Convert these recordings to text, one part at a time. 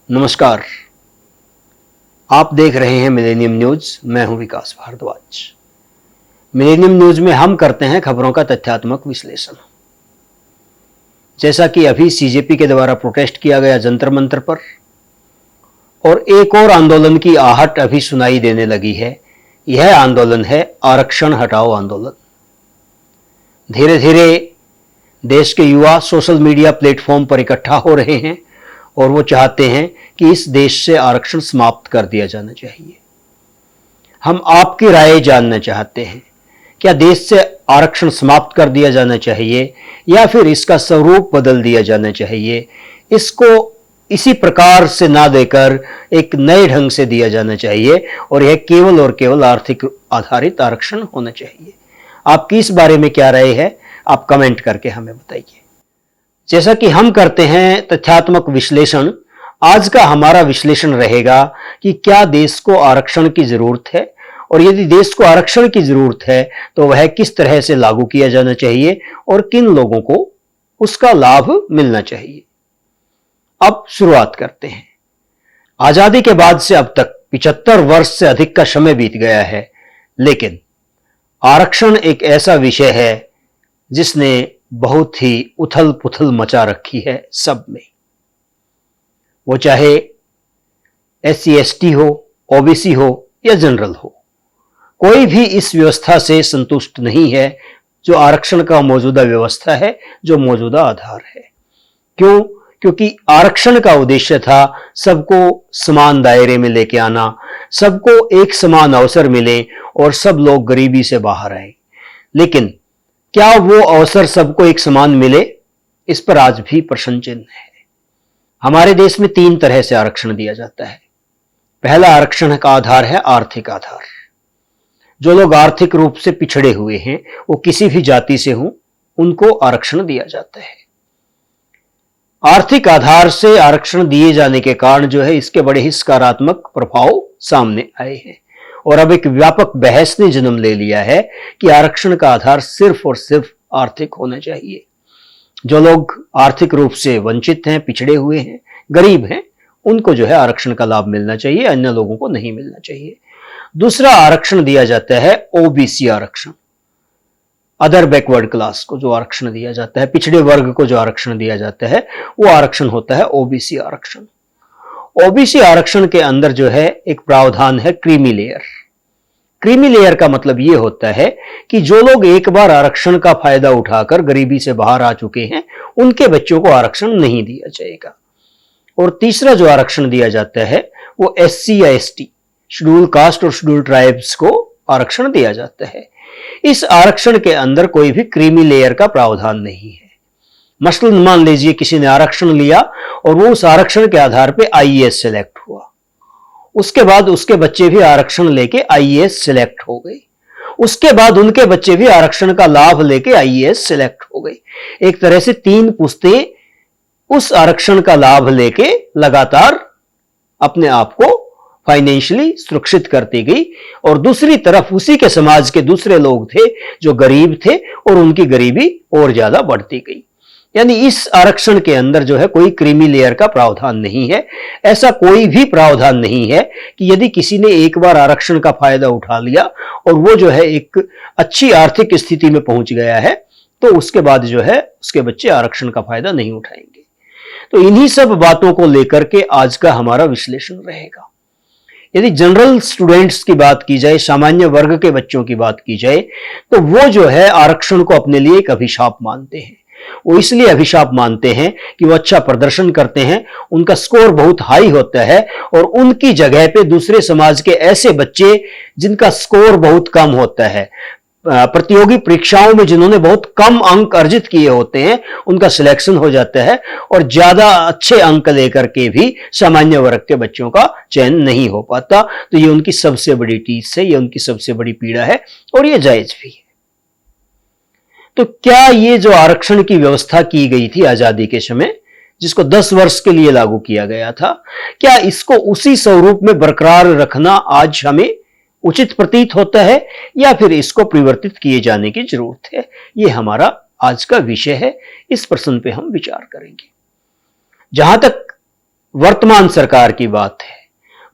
नमस्कार, आप देख रहे हैं मिलेनियम न्यूज। मैं हूं विकास भारद्वाज। मिलेनियम न्यूज में हम करते हैं खबरों का तथ्यात्मक विश्लेषण। जैसा कि अभी सीजेपी के द्वारा प्रोटेस्ट किया गया जंतर मंतर पर, और एक और आंदोलन की आहट अभी सुनाई देने लगी है। यह आंदोलन है आरक्षण हटाओ आंदोलन। धीरे धीरे देश के युवा सोशल मीडिया प्लेटफॉर्म पर इकट्ठा हो रहे हैं और वो चाहते हैं कि इस देश से आरक्षण समाप्त कर दिया जाना चाहिए। हम आपकी राय जानना चाहते हैं, क्या देश से आरक्षण समाप्त कर दिया जाना चाहिए या फिर इसका स्वरूप बदल दिया जाना चाहिए? इसको इसी प्रकार से ना देकर एक नए ढंग से दिया जाना चाहिए और यह केवल और केवल आर्थिक आधारित आरक्षण होना चाहिए। आपकी इस बारे में क्या राय है? आप कमेंट करके हमें बताइए। जैसा कि हम करते हैं तथ्यात्मक विश्लेषण, आज का हमारा विश्लेषण रहेगा कि क्या देश को आरक्षण की जरूरत है, और यदि देश को आरक्षण की जरूरत है तो वह किस तरह से लागू किया जाना चाहिए और किन लोगों को उसका लाभ मिलना चाहिए। अब शुरुआत करते हैं। आजादी के बाद से अब तक 75 वर्ष से अधिक का समय बीत गया है, लेकिन आरक्षण एक ऐसा विषय है जिसने बहुत ही उथल पुथल मचा रखी है सब में। वो चाहे SC ST हो, OBC हो या जनरल हो, कोई भी इस व्यवस्था से संतुष्ट नहीं है जो आरक्षण का मौजूदा व्यवस्था है, जो मौजूदा आधार है। क्यों? क्योंकि आरक्षण का उद्देश्य था सबको समान दायरे में लेके आना, सबको एक समान अवसर मिले और सब लोग गरीबी से बाहर आए। लेकिन क्या वो अवसर सबको एक समान मिले? इस पर आज भी प्रश्न चिन्ह है। हमारे देश में 3 तरह से आरक्षण दिया जाता है। पहला आरक्षण का आधार है आर्थिक आधार। जो लोग आर्थिक रूप से पिछड़े हुए हैं, वो किसी भी जाति से हों, उनको आरक्षण दिया जाता है। आर्थिक आधार से आरक्षण दिए जाने के कारण जो है इसके बड़े ही सकारात्मक प्रभाव सामने आए हैं, और अब एक व्यापक बहस ने जन्म ले लिया है कि आरक्षण का आधार सिर्फ और सिर्फ आर्थिक होना चाहिए। जो लोग आर्थिक रूप से वंचित हैं, पिछड़े हुए हैं, गरीब हैं, उनको जो है आरक्षण का लाभ मिलना चाहिए, अन्य लोगों को नहीं मिलना चाहिए। दूसरा आरक्षण दिया जाता है OBC आरक्षण। अदर बैकवर्ड क्लास को जो आरक्षण दिया जाता है, पिछड़े वर्ग को जो आरक्षण दिया जाता है, वो आरक्षण होता है OBC आरक्षण। OBC आरक्षण के अंदर जो है एक प्रावधान है क्रीमी लेयर। क्रीमी लेयर का मतलब यह होता है कि जो लोग एक बार आरक्षण का फायदा उठाकर गरीबी से बाहर आ चुके हैं, उनके बच्चों को आरक्षण नहीं दिया जाएगा। और तीसरा जो आरक्षण दिया जाता है वो SC या ST, शेड्यूल कास्ट और शेड्यूल ट्राइब्स को आरक्षण दिया जाता है। इस आरक्षण के अंदर कोई भी क्रीमी लेयर का प्रावधान नहीं है। मसलन मान लीजिए किसी ने आरक्षण लिया और वो उस आरक्षण के आधार पे IAS सिलेक्ट हुआ, उसके बाद उसके बच्चे भी आरक्षण लेके IAS सिलेक्ट हो गए, उसके बाद उनके बच्चे भी आरक्षण का लाभ लेके IAS सिलेक्ट हो गए। एक तरह से 3 पुश्तें उस आरक्षण का लाभ लेके लगातार अपने आप को फाइनेंशियली सुरक्षित करती गई, और दूसरी तरफ उसी के समाज के दूसरे लोग थे जो गरीब थे और उनकी गरीबी और ज्यादा बढ़ती गई। यानी इस आरक्षण के अंदर जो है कोई क्रीमी लेयर का प्रावधान नहीं है। ऐसा कोई भी प्रावधान नहीं है कि यदि किसी ने एक बार आरक्षण का फायदा उठा लिया और वो जो है एक अच्छी आर्थिक स्थिति में पहुंच गया है, तो उसके बाद जो है उसके बच्चे आरक्षण का फायदा नहीं उठाएंगे। तो इन्हीं सब बातों को लेकर के आज का हमारा विश्लेषण रहेगा। यदि जनरल स्टूडेंट्स की बात की जाए, सामान्य वर्ग के बच्चों की बात की जाए, तो वो जो है आरक्षण को अपने लिए एक अभिशाप मानते हैं। वो इसलिए अभिशाप मानते हैं कि वो अच्छा प्रदर्शन करते हैं, उनका स्कोर बहुत हाई होता है, और उनकी जगह पे दूसरे समाज के ऐसे बच्चे जिनका स्कोर बहुत कम होता है, प्रतियोगी परीक्षाओं में जिन्होंने बहुत कम अंक अर्जित किए होते हैं, उनका सिलेक्शन हो जाता है, और ज्यादा अच्छे अंक लेकर के भी सामान्य वर्ग के बच्चों का चयन नहीं हो पाता। तो ये उनकी सबसे बड़ी टीस है, ये उनकी सबसे बड़ी पीड़ा है, और ये जायज भी है। तो क्या ये जो आरक्षण की व्यवस्था की गई थी आजादी के समय, जिसको 10 वर्ष के लिए लागू किया गया था, क्या इसको उसी स्वरूप में बरकरार रखना आज हमें उचित प्रतीत होता है, या फिर इसको परिवर्तित किए जाने की जरूरत है? ये हमारा आज का विषय है। इस प्रश्न पे हम विचार करेंगे। जहां तक वर्तमान सरकार की बात है,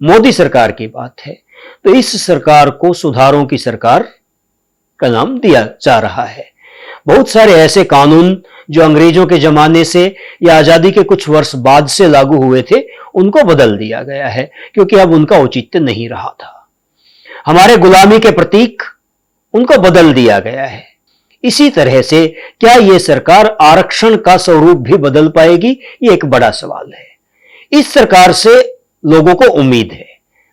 मोदी सरकार की बात है, तो इस सरकार को सुधारों की सरकार का नाम दिया जा रहा है। बहुत सारे ऐसे कानून जो अंग्रेजों के जमाने से या आजादी के कुछ वर्ष बाद से लागू हुए थे, उनको बदल दिया गया है क्योंकि अब उनका औचित्य नहीं रहा था। हमारे गुलामी के प्रतीक, उनको बदल दिया गया है। इसी तरह से क्या यह सरकार आरक्षण का स्वरूप भी बदल पाएगी? ये एक बड़ा सवाल है। इस सरकार से लोगों को उम्मीद है,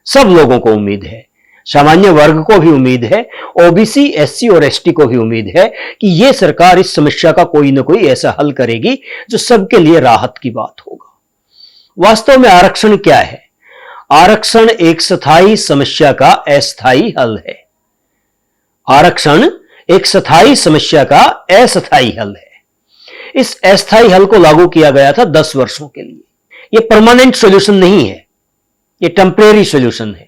सब लोगों को उम्मीद है, सामान्य वर्ग को भी उम्मीद है, ओबीसी, एससी और एसटी को भी उम्मीद है कि यह सरकार इस समस्या का कोई ना कोई ऐसा हल करेगी जो सबके लिए राहत की बात होगा। वास्तव में आरक्षण क्या है? आरक्षण एक स्थायी समस्या का अस्थायी हल है। आरक्षण एक स्थायी समस्या का अस्थायी हल है। इस अस्थायी हल को लागू किया गया था 10 वर्षों के लिए। यह परमानेंट सॉल्यूशन नहीं है, यह टेम्परेरी सॉल्यूशन है।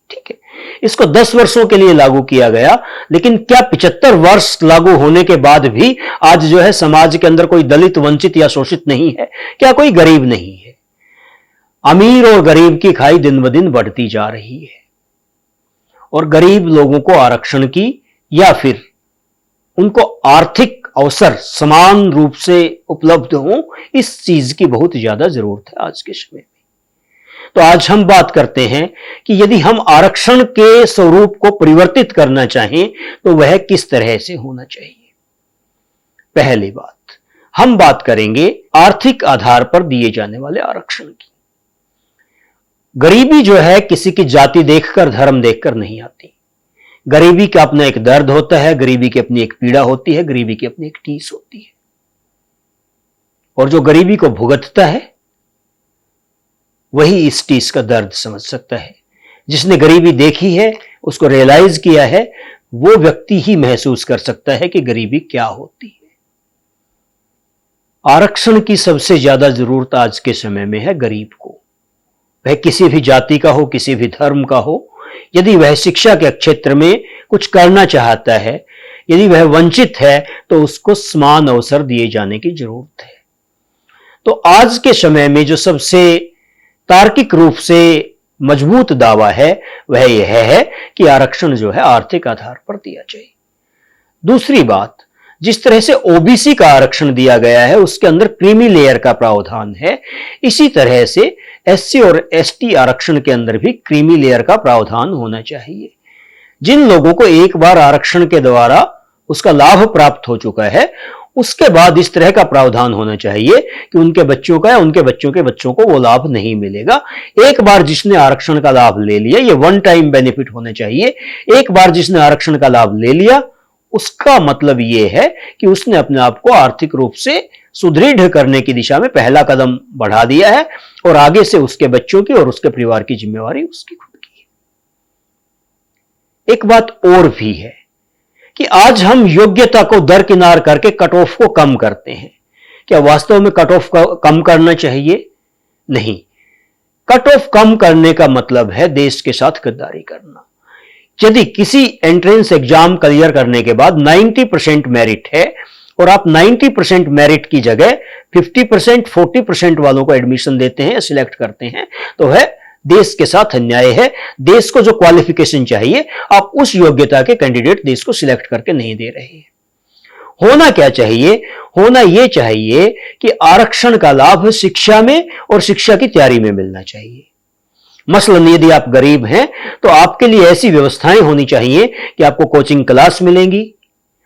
ठीक है, इसको 10 वर्षों के लिए लागू किया गया, लेकिन क्या 75 वर्ष लागू होने के बाद भी आज जो है समाज के अंदर कोई दलित, वंचित या शोषित नहीं है? क्या कोई गरीब नहीं है? अमीर और गरीब की खाई दिन ब दिन बढ़ती जा रही है और गरीब लोगों को आरक्षण की या फिर उनको आर्थिक अवसर समान रूप से उपलब्ध हो, इस चीज की बहुत ज्यादा जरूरत है आज के समय में। तो आज हम बात करते हैं कि यदि हम आरक्षण के स्वरूप को परिवर्तित करना चाहें तो वह किस तरह से होना चाहिए। पहली बात, हम बात करेंगे आर्थिक आधार पर दिए जाने वाले आरक्षण की। गरीबी जो है किसी की जाति देखकर, धर्म देखकर नहीं आती। गरीबी का अपना एक दर्द होता है, गरीबी की अपनी एक पीड़ा होती है, गरीबी की अपनी एक टीस होती है। और जो गरीबी को भुगतता है वही इस टीस का दर्द समझ सकता है। जिसने गरीबी देखी है, उसको रियलाइज किया है, वो व्यक्ति ही महसूस कर सकता है कि गरीबी क्या होती है। आरक्षण की सबसे ज्यादा जरूरत आज के समय में है गरीब को। वह किसी भी जाति का हो, किसी भी धर्म का हो, यदि वह शिक्षा के क्षेत्र में कुछ करना चाहता है, यदि वह वंचित है, तो उसको समान अवसर दिए जाने की जरूरत है। तो आज के समय में जो सबसे तार्किक रूप से मजबूत दावा है वह यह है कि आरक्षण जो है आर्थिक आधार पर दिया जाए। दूसरी बात, जिस तरह से ओबीसी का आरक्षण दिया गया है उसके अंदर क्रीमी लेयर का प्रावधान है, इसी तरह से एससी और एसटी आरक्षण के अंदर भी क्रीमी लेयर का प्रावधान होना चाहिए। जिन लोगों को एक बार आरक्षण के द्वारा उसका लाभ प्राप्त हो चुका है, उसके बाद इस तरह का प्रावधान होना चाहिए कि उनके बच्चों का या उनके बच्चों के बच्चों को वो लाभ नहीं मिलेगा। एक बार जिसने आरक्षण का लाभ ले लिया, ये वन टाइम बेनिफिट होना चाहिए। एक बार जिसने आरक्षण का लाभ ले लिया, उसका मतलब ये है कि उसने अपने आप को आर्थिक रूप से सुदृढ़ करने की दिशा में पहला कदम बढ़ा दिया है और आगे से उसके बच्चों की और उसके परिवार की जिम्मेवारी उसकी खुद की है। एक बात और भी है कि आज हम योग्यता को दरकिनार करके कट ऑफ को कम करते हैं। क्या वास्तव में कट ऑफ कम करना चाहिए? नहीं। कट ऑफ कम करने का मतलब है देश के साथ गद्दारी करना। यदि किसी एंट्रेंस एग्जाम क्लियर करने के बाद 90% मेरिट है और आप 90% मेरिट की जगह 50%, 40% वालों को एडमिशन देते हैं, सिलेक्ट करते हैं, तो है देश के साथ अन्याय है। देश को जो क्वालिफिकेशन चाहिए, आप उस योग्यता के कैंडिडेट देश को सिलेक्ट करके नहीं दे रहे हैं। होना क्या चाहिए? होना यह चाहिए कि आरक्षण का लाभ शिक्षा में और शिक्षा की तैयारी में मिलना चाहिए। मसलन यदि आप गरीब हैं तो आपके लिए ऐसी व्यवस्थाएं होनी चाहिए कि आपको कोचिंग क्लास मिलेंगी,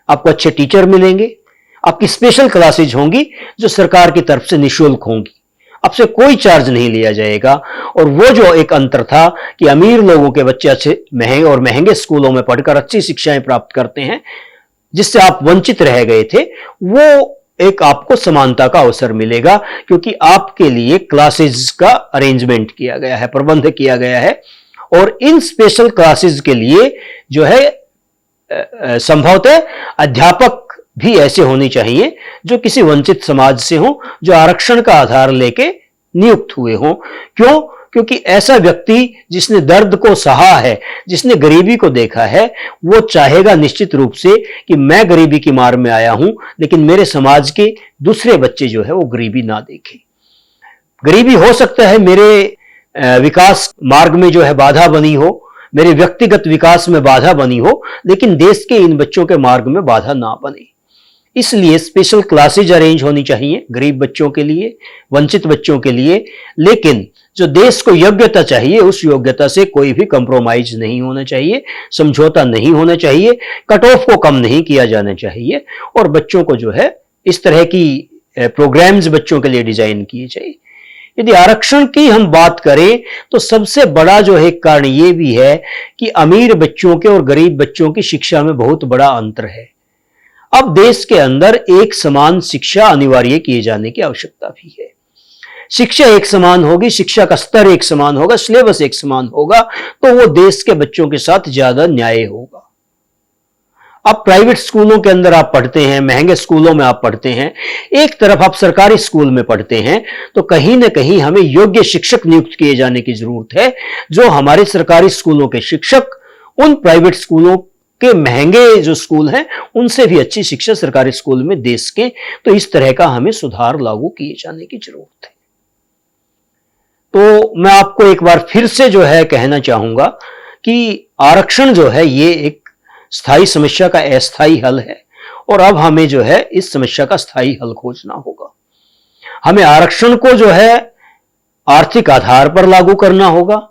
आपको अच्छे टीचर मिलेंगे, आपकी स्पेशल क्लासेज होंगी जो सरकार की तरफ से निःशुल्क होंगी, आपसे कोई चार्ज नहीं लिया जाएगा। और वो जो एक अंतर था कि अमीर लोगों के बच्चे अच्छे महंगे स्कूलों में पढ़कर अच्छी शिक्षाएं प्राप्त करते हैं, जिससे आप वंचित रह गए थे, वो एक आपको समानता का अवसर मिलेगा क्योंकि आपके लिए क्लासेस का अरेंजमेंट किया गया है, प्रबंध किया गया है। और इन स्पेशल क्लासेस के लिए जो है संभवतः अध्यापक भी ऐसे होने चाहिए जो किसी वंचित समाज से हो, जो आरक्षण का आधार लेके नियुक्त हुए हो। क्यों? क्योंकि ऐसा व्यक्ति जिसने दर्द को सहा है, जिसने गरीबी को देखा है, वो चाहेगा निश्चित रूप से कि मैं गरीबी की मार में आया हूं, लेकिन मेरे समाज के दूसरे बच्चे जो है वो गरीबी ना देखें। गरीबी हो सकता है मेरे विकास मार्ग में जो है बाधा बनी हो, मेरे व्यक्तिगत विकास में बाधा बनी हो, लेकिन देश के इन बच्चों के मार्ग में बाधा ना बने। इसलिए स्पेशल क्लासेज अरेंज होनी चाहिए गरीब बच्चों के लिए, वंचित बच्चों के लिए, लेकिन जो देश को योग्यता चाहिए उस योग्यता से कोई भी कंप्रोमाइज नहीं होना चाहिए, समझौता नहीं होना चाहिए, कट ऑफ को कम नहीं किया जाना चाहिए और बच्चों को जो है इस तरह की प्रोग्राम्स बच्चों के लिए डिजाइन किए जाए। यदि आरक्षण की हम बात करें तो सबसे बड़ा जो है कारण यह भी है कि अमीर बच्चों के और गरीब बच्चों की शिक्षा में बहुत बड़ा अंतर है। अब देश के अंदर एक समान शिक्षा अनिवार्य किए जाने की आवश्यकता भी है। शिक्षा एक समान होगी, शिक्षा का स्तर एक समान होगा, सिलेबस एक समान होगा, तो वो देश के बच्चों के साथ ज्यादा न्याय होगा। अब प्राइवेट स्कूलों के अंदर आप पढ़ते हैं, महंगे स्कूलों में आप पढ़ते हैं, एक तरफ आप सरकारी स्कूल में पढ़ते हैं, तो कहीं ना कहीं हमें योग्य शिक्षक नियुक्त किए जाने की जरूरत है, जो हमारे सरकारी स्कूलों के शिक्षक उन प्राइवेट स्कूलों के महंगे जो स्कूल हैं उनसे भी अच्छी शिक्षा सरकारी स्कूल में दे सकें। तो इस तरह का हमें सुधार लागू किए जाने की जरूरत है। तो मैं आपको एक बार फिर से जो है कहना चाहूंगा कि आरक्षण जो है ये एक स्थायी समस्या का अस्थायी हल है और अब हमें जो है इस समस्या का स्थायी हल खोजना होगा। हमें आरक्षण को जो है आर्थिक आधार पर लागू करना होगा।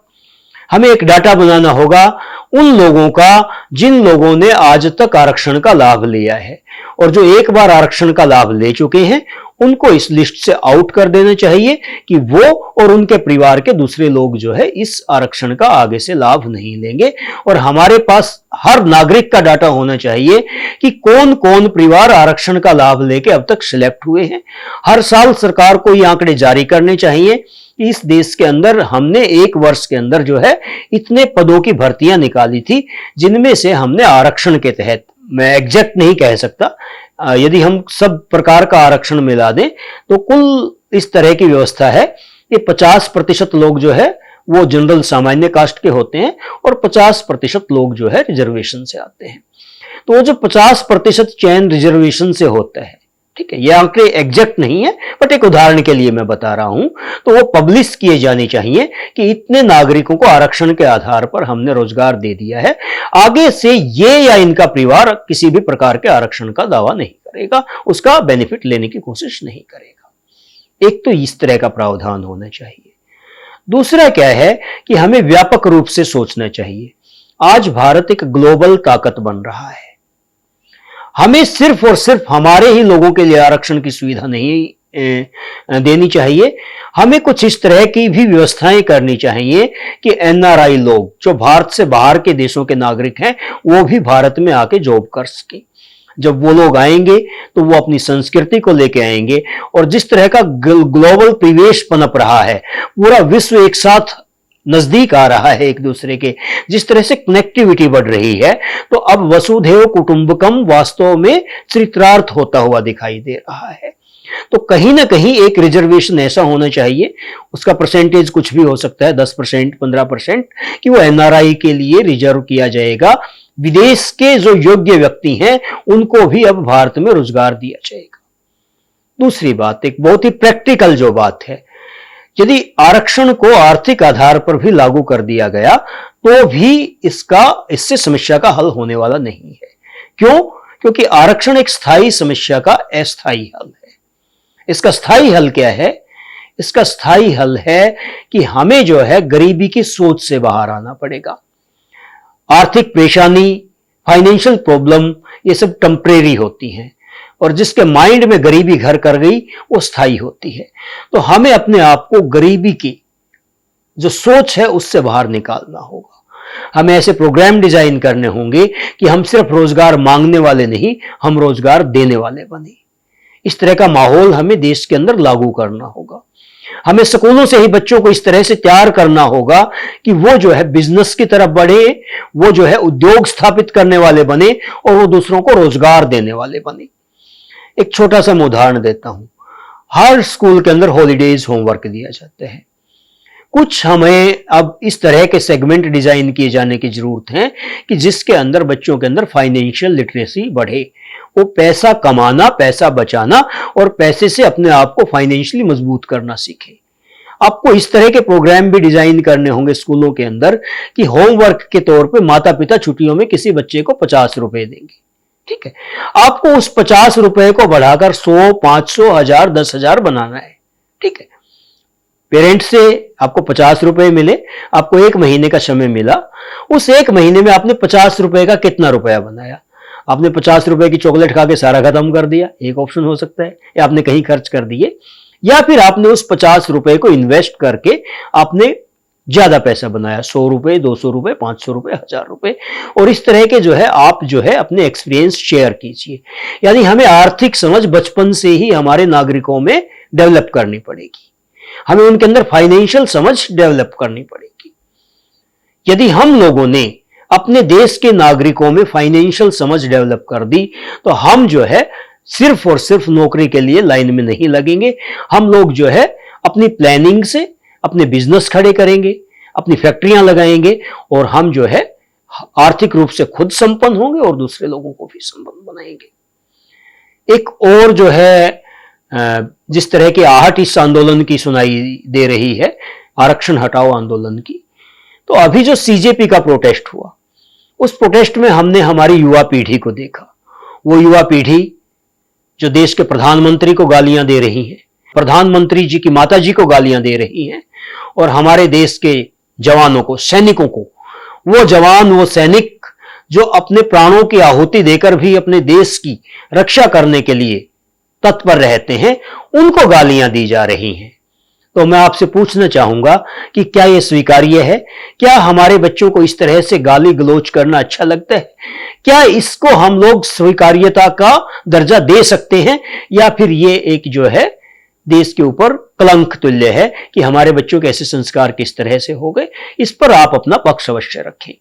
हमें एक डाटा बनाना होगा उन लोगों का जिन लोगों ने आज तक आरक्षण का लाभ लिया है, और जो एक बार आरक्षण का लाभ ले चुके हैं उनको इस लिस्ट से आउट कर देना चाहिए कि वो और उनके परिवार के दूसरे लोग जो है इस आरक्षण का आगे से लाभ नहीं लेंगे। और हमारे पास हर नागरिक का डाटा होना चाहिए कि कौन कौन परिवार आरक्षण का लाभ लेके अब तक सिलेक्ट हुए हैं। हर साल सरकार को ये आंकड़े जारी करने चाहिए। इस देश के अंदर हमने एक वर्ष के अंदर जो है इतने पदों की भर्तियां निकाली थी, जिनमें से हमने आरक्षण के तहत, मैं एग्जैक्ट नहीं कह सकता, यदि हम सब प्रकार का आरक्षण मिला दें तो कुल इस तरह की व्यवस्था है कि 50% लोग जो है वो जनरल सामान्य कास्ट के होते हैं और 50% लोग जो है रिजर्वेशन से आते हैं। तो वो जो 50% चयन रिजर्वेशन से होता है, ठीक है, ये आंकड़े एग्जैक्ट नहीं है बट एक उदाहरण के लिए मैं बता रहा हूं, तो वो पब्लिश किए जाने चाहिए कि इतने नागरिकों को आरक्षण के आधार पर हमने रोजगार दे दिया है। आगे से ये या इनका परिवार किसी भी प्रकार के आरक्षण का दावा नहीं करेगा, उसका बेनिफिट लेने की कोशिश नहीं करेगा। एक तो इस तरह का प्रावधान होना चाहिए। दूसरा क्या है कि हमें व्यापक रूप से सोचना चाहिए। आज भारत एक ग्लोबल ताकत बन रहा है। हमें सिर्फ और सिर्फ हमारे ही लोगों के लिए आरक्षण की सुविधा नहीं देनी चाहिए, हमें कुछ इस तरह की भी व्यवस्थाएं करनी चाहिए कि एनआरआई लोग, जो भारत से बाहर के देशों के नागरिक हैं, वो भी भारत में आके जॉब कर सके। जब वो लोग आएंगे तो वो अपनी संस्कृति को लेके आएंगे, और जिस तरह का ग्लोबल परिवेश पनप रहा है, पूरा विश्व एक साथ नजदीक आ रहा है एक दूसरे के, जिस तरह से कनेक्टिविटी बढ़ रही है, तो अब वसुधैव कुटुंबकम वास्तव में चरित्रार्थ होता हुआ दिखाई दे रहा है। तो कहीं ना कहीं एक रिजर्वेशन ऐसा होना चाहिए, उसका परसेंटेज कुछ भी हो सकता है, 10%, 15%, कि वो एनआरआई के लिए रिजर्व किया जाएगा। विदेश के जो योग्य व्यक्ति हैं उनको भी अब भारत में रोजगार दिया जाएगा। दूसरी बात, एक बहुत ही प्रैक्टिकल जो बात है, यदि आरक्षण को आर्थिक आधार पर भी लागू कर दिया गया तो भी इससे समस्या का हल होने वाला नहीं है। क्यों? क्योंकि आरक्षण एक स्थायी समस्या का अस्थायी हल है। इसका स्थायी हल क्या है? इसका स्थायी हल है कि हमें जो है गरीबी की सोच से बाहर आना पड़ेगा। आर्थिक परेशानी, फाइनेंशियल प्रॉब्लम, ये सब टेम्परेरी होती हैं, और जिसके माइंड में गरीबी घर कर गई वो स्थायी होती है। तो हमें अपने आप को गरीबी की जो सोच है उससे बाहर निकालना होगा। हमें ऐसे प्रोग्राम डिजाइन करने होंगे कि हम सिर्फ रोजगार मांगने वाले नहीं, हम रोजगार देने वाले बने। इस तरह का माहौल हमें देश के अंदर लागू करना होगा। हमें स्कूलों से ही बच्चों को इस तरह से तैयार करना होगा कि वो जो है बिजनेस की तरफ बढ़े, वो जो है उद्योग स्थापित करने वाले बने, और वो दूसरों को रोजगार देने वाले बने। एक छोटा सा मैं उदाहरण देता हूं। हर स्कूल के अंदर हॉलीडेज होमवर्क दिया जाते हैं। कुछ हमें अब इस तरह के सेगमेंट डिजाइन किए जाने की जरूरत है कि जिसके अंदर बच्चों के अंदर फाइनेंशियल लिटरेसी बढ़े, वो पैसा कमाना, पैसा बचाना और पैसे से अपने आप को फाइनेंशियली मजबूत करना सीखे। आपको इस तरह के प्रोग्राम भी डिजाइन करने होंगे स्कूलों के अंदर कि होमवर्क के तौर पे माता पिता छुट्टियों में किसी बच्चे को 50 रुपए देंगे। ठीक है, आपको उस 50 रुपए को बढ़ाकर 100, 500, 1000, 10,000 बनाना है। ठीक है, पेरेंट से आपको 50 रुपए मिले, आपको एक महीने का समय मिला, उस एक महीने में आपने 50 रुपए का कितना रुपया बनाया? आपने 50 रुपए की चॉकलेट खा के सारा खत्म कर दिया, एक ऑप्शन हो सकता है, या आपने कहीं खर्च कर दिए, या फिर आपने उस 50 रुपए को इन्वेस्ट करके आपने ज्यादा पैसा बनाया, 100 रुपए, 200 रुपए, 500 रुपए, 1000 रुपए। और इस तरह के जो है आप जो है अपने एक्सपीरियंस शेयर कीजिए। यानी हमें आर्थिक समझ बचपन से ही हमारे नागरिकों में डेवलप करनी पड़ेगी, हमें उनके अंदर फाइनेंशियल समझ डेवलप करनी पड़ेगी। यदि हम लोगों ने अपने देश के नागरिकों में फाइनेंशियल समझ डेवलप कर दी तो हम जो है सिर्फ और सिर्फ नौकरी के लिए लाइन में नहीं लगेंगे, हम लोग जो है अपनी प्लानिंग से अपने बिजनेस खड़े करेंगे, अपनी फैक्ट्रियां लगाएंगे, और हम जो है आर्थिक रूप से खुद संपन्न होंगे और दूसरे लोगों को भी संपन्न बनाएंगे। एक और जो है जिस तरह की आहट इस आंदोलन की सुनाई दे रही है, आरक्षण हटाओ आंदोलन की, तो अभी जो सीजेपी का प्रोटेस्ट हुआ, उस प्रोटेस्ट में हमने हमारी युवा पीढ़ी को देखा। वो युवा पीढ़ी जो देश के प्रधानमंत्री को गालियां दे रही है, प्रधानमंत्री जी की माता जी को गालियां दे रही हैं, और हमारे देश के जवानों को, सैनिकों को, वो जवान, वो सैनिक जो अपने प्राणों की आहुति देकर भी अपने देश की रक्षा करने के लिए तत्पर रहते हैं, उनको गालियां दी जा रही हैं। तो मैं आपसे पूछना चाहूंगा कि क्या यह स्वीकार्य है? क्या हमारे बच्चों को इस तरह से गाली गलौज करना अच्छा लगता है? क्या इसको हम लोग स्वीकार्यता का दर्जा दे सकते हैं, या फिर ये एक जो है देश के ऊपर कलंक तुल्य है कि हमारे बच्चों के ऐसे संस्कार किस तरह से हो गए? इस पर आप अपना पक्ष अवश्य रखें।